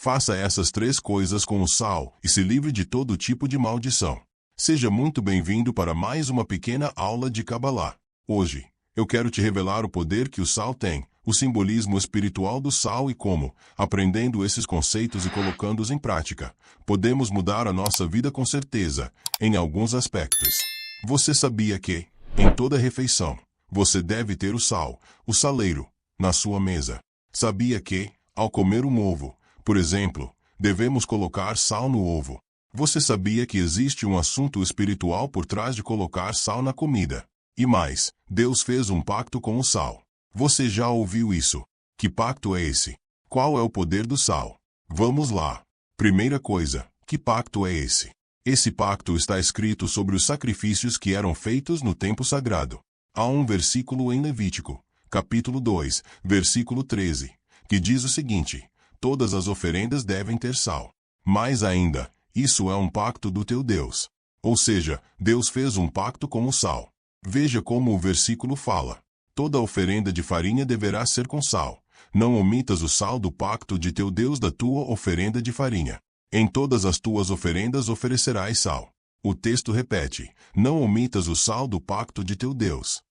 Faça essas 3 coisas com o sal e se livre de todo tipo de maldição. Seja muito bem-vindo para mais uma pequena aula de Cabalá. Hoje, eu quero te revelar o poder que o sal tem, o simbolismo espiritual do sal e como, aprendendo esses conceitos e colocando-os em prática, podemos mudar a nossa vida com certeza, em alguns aspectos. Você sabia que, em toda refeição, você deve ter o sal, o saleiro, na sua mesa? Sabia que, ao comer um ovo, por exemplo, devemos colocar sal no ovo? Você sabia que existe um assunto espiritual por trás de colocar sal na comida? E mais, Deus fez um pacto com o sal. Você já ouviu isso? Que pacto é esse? Qual é o poder do sal? Vamos lá. Primeira coisa, que pacto é esse? Esse pacto está escrito sobre os sacrifícios que eram feitos no tempo sagrado. Há um versículo em Levítico, capítulo 2, versículo 13, que diz o seguinte: todas as oferendas devem ter sal. Mais ainda, isso é um pacto do teu Deus. Ou seja, Deus fez um pacto com o sal. Veja como o versículo fala. Toda oferenda de farinha deverá ser com sal. Não omitas o sal do pacto de teu Deus da tua oferenda de farinha. Em todas as tuas oferendas oferecerás sal. O texto repete: não omitas o sal do pacto de teu Deus.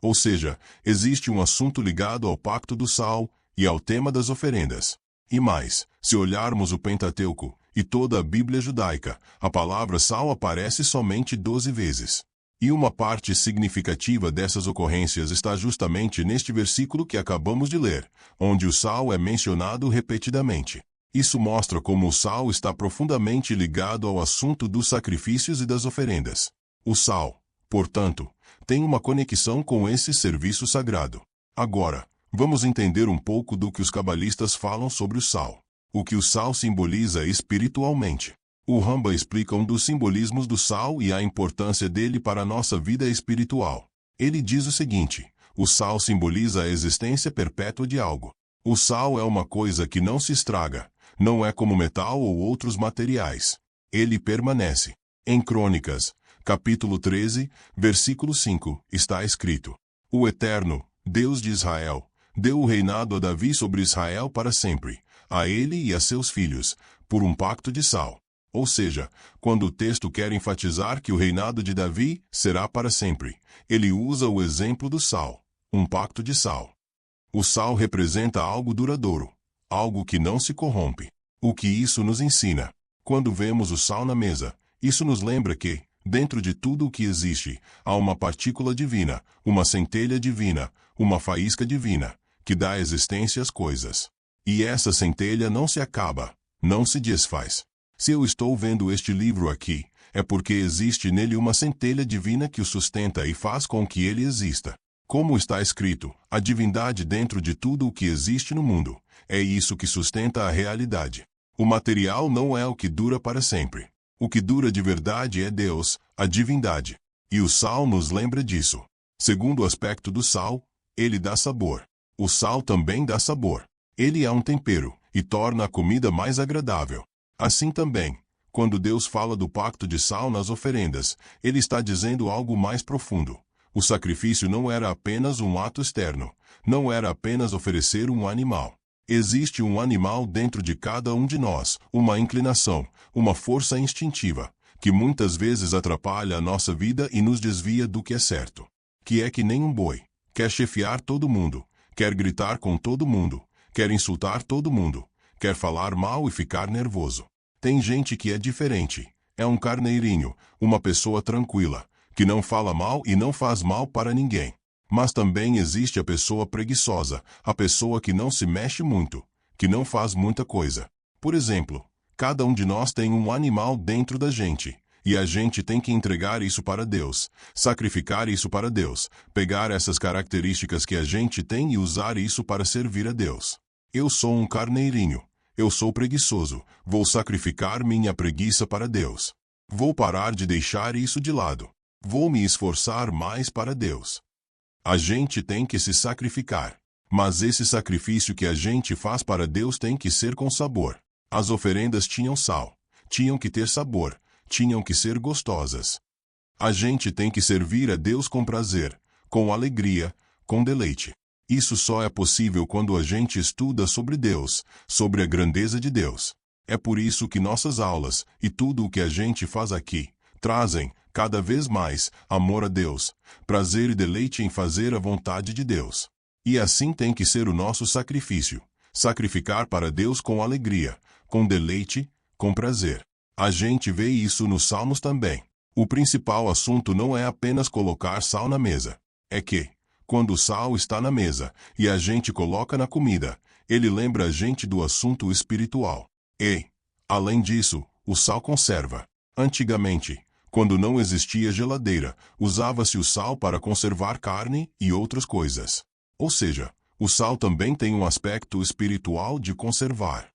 Ou seja, existe um assunto ligado ao pacto do sal e ao tema das oferendas. E mais, se olharmos o Pentateuco e toda a Bíblia judaica, a palavra sal aparece somente 12 vezes. E uma parte significativa dessas ocorrências está justamente neste versículo que acabamos de ler, onde o sal é mencionado repetidamente. Isso mostra como o sal está profundamente ligado ao assunto dos sacrifícios e das oferendas. O sal, portanto, tem uma conexão com esse serviço sagrado. Agora, vamos entender um pouco do que os cabalistas falam sobre o sal. O que o sal simboliza espiritualmente. O Ramba explica um dos simbolismos do sal e a importância dele para a nossa vida espiritual. Ele diz o seguinte: o sal simboliza a existência perpétua de algo. O sal é uma coisa que não se estraga, não é como metal ou outros materiais. Ele permanece. Em Crônicas, capítulo 13, versículo 5, está escrito: o Eterno, Deus de Israel, deu o reinado a Davi sobre Israel para sempre, a ele e a seus filhos, por um pacto de sal. Ou seja, quando o texto quer enfatizar que o reinado de Davi será para sempre, ele usa o exemplo do sal, um pacto de sal. O sal representa algo duradouro, algo que não se corrompe. O que isso nos ensina? Quando vemos o sal na mesa, isso nos lembra que, dentro de tudo o que existe, há uma partícula divina, uma centelha divina, uma faísca divina, que dá existência às coisas. E essa centelha não se acaba, não se desfaz. Se eu estou vendo este livro aqui, é porque existe nele uma centelha divina que o sustenta e faz com que ele exista. Como está escrito, a divindade dentro de tudo o que existe no mundo. É isso que sustenta a realidade. O material não é o que dura para sempre. O que dura de verdade é Deus, a divindade. E o sal nos lembra disso. Segundo o aspecto do sal, ele dá sabor. O sal também dá sabor. Ele é um tempero e torna a comida mais agradável. Assim também, quando Deus fala do pacto de sal nas oferendas, ele está dizendo algo mais profundo. O sacrifício não era apenas um ato externo, não era apenas oferecer um animal. Existe um animal dentro de cada um de nós, uma inclinação, uma força instintiva, que muitas vezes atrapalha a nossa vida e nos desvia do que é certo. Que é que nem um boi, quer chefiar todo mundo, quer gritar com todo mundo, quer insultar todo mundo, quer falar mal e ficar nervoso. Tem gente que é diferente, é um carneirinho, uma pessoa tranquila, que não fala mal e não faz mal para ninguém. Mas também existe a pessoa preguiçosa, a pessoa que não se mexe muito, que não faz muita coisa. Por exemplo, cada um de nós tem um animal dentro da gente, e a gente tem que entregar isso para Deus, sacrificar isso para Deus, pegar essas características que a gente tem e usar isso para servir a Deus. Eu sou um carneirinho, eu sou preguiçoso, vou sacrificar minha preguiça para Deus. Vou parar de deixar isso de lado. Vou me esforçar mais para Deus. A gente tem que se sacrificar. Mas esse sacrifício que a gente faz para Deus tem que ser com sabor. As oferendas tinham sal, tinham que ter sabor, tinham que ser gostosas. A gente tem que servir a Deus com prazer, com alegria, com deleite. Isso só é possível quando a gente estuda sobre Deus, sobre a grandeza de Deus. É por isso que nossas aulas, e tudo o que a gente faz aqui, trazem, cada vez mais, amor a Deus, prazer e deleite em fazer a vontade de Deus. E assim tem que ser o nosso sacrifício. Sacrificar para Deus com alegria, com deleite, com prazer. A gente vê isso nos Salmos também. O principal assunto não é apenas colocar sal na mesa. É que, quando o sal está na mesa, e a gente coloca na comida, ele lembra a gente do assunto espiritual. E, além disso, o sal conserva. Antigamente, quando não existia geladeira, usava-se o sal para conservar carne e outras coisas. Ou seja, o sal também tem um aspecto espiritual de conservar.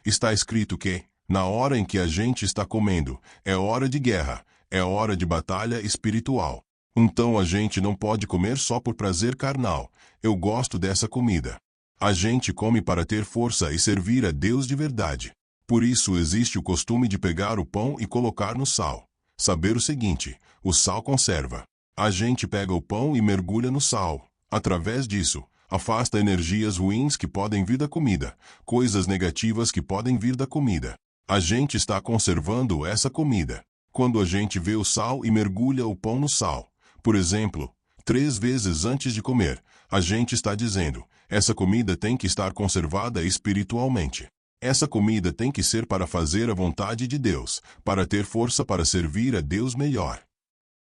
Está escrito que, na hora em que a gente está comendo, é hora de guerra, é hora de batalha espiritual. Então a gente não pode comer só por prazer carnal. Eu gosto dessa comida. A gente come para ter força e servir a Deus de verdade. Por isso existe o costume de pegar o pão e colocar no sal. Saber o seguinte, o sal conserva. A gente pega o pão e mergulha no sal. Através disso, afasta energias ruins que podem vir da comida, coisas negativas que podem vir da comida. A gente está conservando essa comida. Quando a gente vê o sal e mergulha o pão no sal, por exemplo, 3 vezes antes de comer, a gente está dizendo, essa comida tem que estar conservada espiritualmente. Essa comida tem que ser para fazer a vontade de Deus, para ter força para servir a Deus melhor.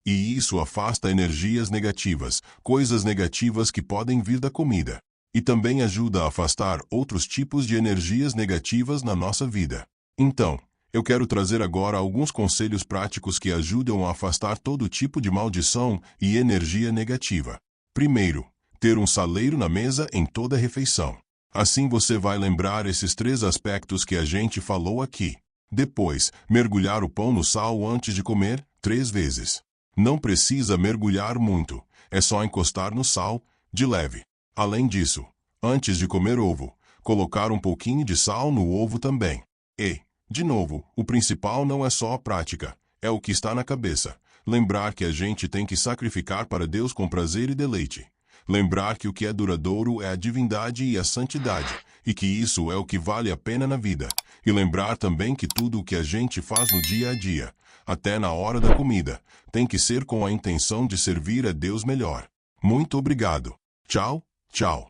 E isso afasta energias negativas, coisas negativas que podem vir da comida. E também ajuda a afastar outros tipos de energias negativas na nossa vida. Então, eu quero trazer agora alguns conselhos práticos que ajudam a afastar todo tipo de maldição e energia negativa. Primeiro, ter um saleiro na mesa em toda refeição. Assim você vai lembrar esses 3 aspectos que a gente falou aqui. Depois, mergulhar o pão no sal antes de comer, 3 vezes. Não precisa mergulhar muito, é só encostar no sal, de leve. Além disso, antes de comer ovo, colocar um pouquinho de sal no ovo também. E, de novo, o principal não é só a prática, é o que está na cabeça. Lembrar que a gente tem que sacrificar para Deus com prazer e deleite. Lembrar que o que é duradouro é a divindade e a santidade, e que isso é o que vale a pena na vida. E lembrar também que tudo o que a gente faz no dia a dia, até na hora da comida, tem que ser com a intenção de servir a Deus melhor. Muito obrigado. Tchau, tchau.